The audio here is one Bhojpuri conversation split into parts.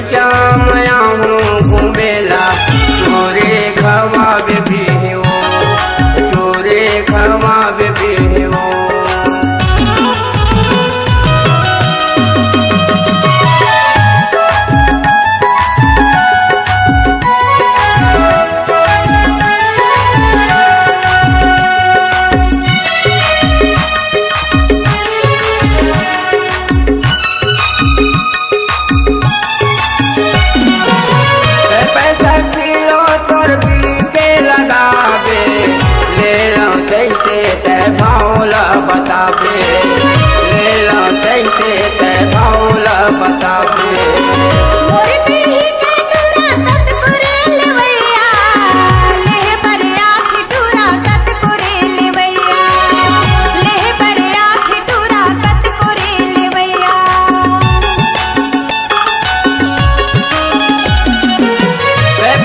बगैचा मया हूँ घूमेला तोरे खवाब भी हो, तोरे खवाब भी हो। भावला बताबे ले लो कैसे ते भावला बताबे। मोरे पीही के टूरा कत करे लेवैया लेह पर आँख टूरा कत करे लेवैया लेह पर आँख टूरा कत करे लेवैया।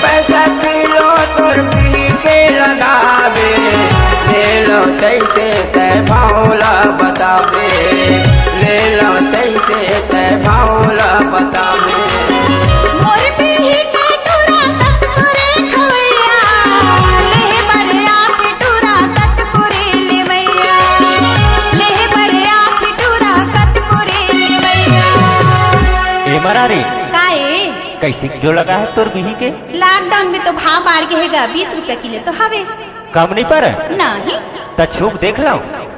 पैसा किलो तोर पी के लगावे ले लो कैसे ते भावला बताबे ले लो कैसे ते भावला बताबे। मोरे पीही के टूरा कत करे खवैया लेह पर आँख टूरा कत करे लेवैया लेह पर आँख टूरा कत करे लेवैया। ए मरारी काए कैसे किलो लगा है तोर बिही के? लॉकडाउन में तो भाव बढ़ गएगा 20 रुपया किलो तो हवे कम नहीं पर नहीं त छुप देख लो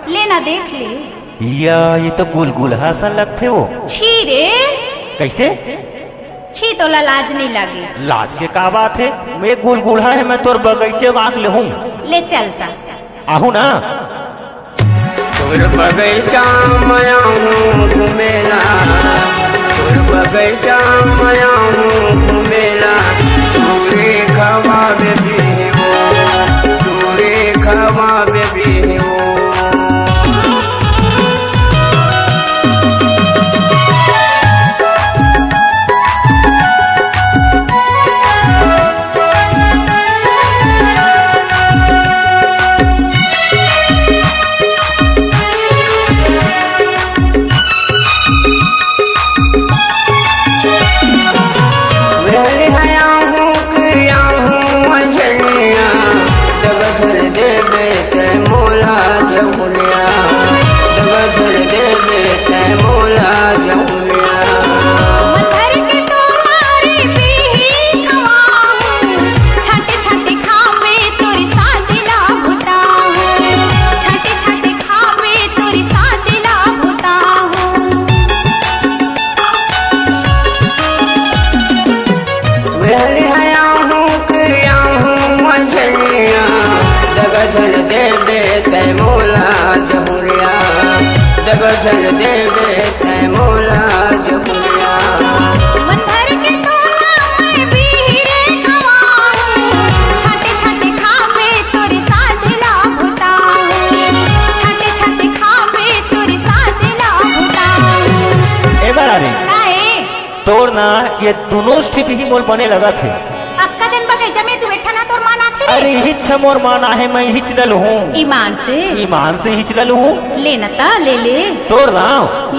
लेना देख ले। या ये तो गुलगुल हसन लगते हो। छी रे कैसे छी तो लाज नहीं लगे। लाज के का बात है? मैं गुलगुला है, मैं तोर बगीचे वाक ले हूँ। ले चलता आहू ना तोर बगैचा मया हूँ घूमेला तोर बगैचा मया हूँ घूमेला तोरे खवाब भी हो, तोरे खवाब भी हो। जगधन देवे तै मोला जमुरिया जगधन देवे तै मोला जमुरिया। मन भर के तोला मैं बीरे खवाऊं छाटे छाटे खावे तोरी साधला भुताऊं छाटे छाटे खावे तोरी साधला भुताऊं। ए मरारी काए तोर ना ये दोनों स्टिप ही मोल बने लगा थे। अक्का जन बगैचा में तू बैठा ना तोर मान आते अरे हिच मोर माना है, मैं हिच लल हूँ ईमान से हिच लल हूँ। लेना ता ले ले तोर ना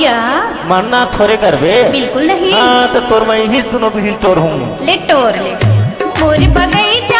या मानना थोड़े करबे बिल्कुल नहीं। हाँ तो तोर मैं हिच दोनों भी तोर हूँ। ले टोर ले मोर बगैचा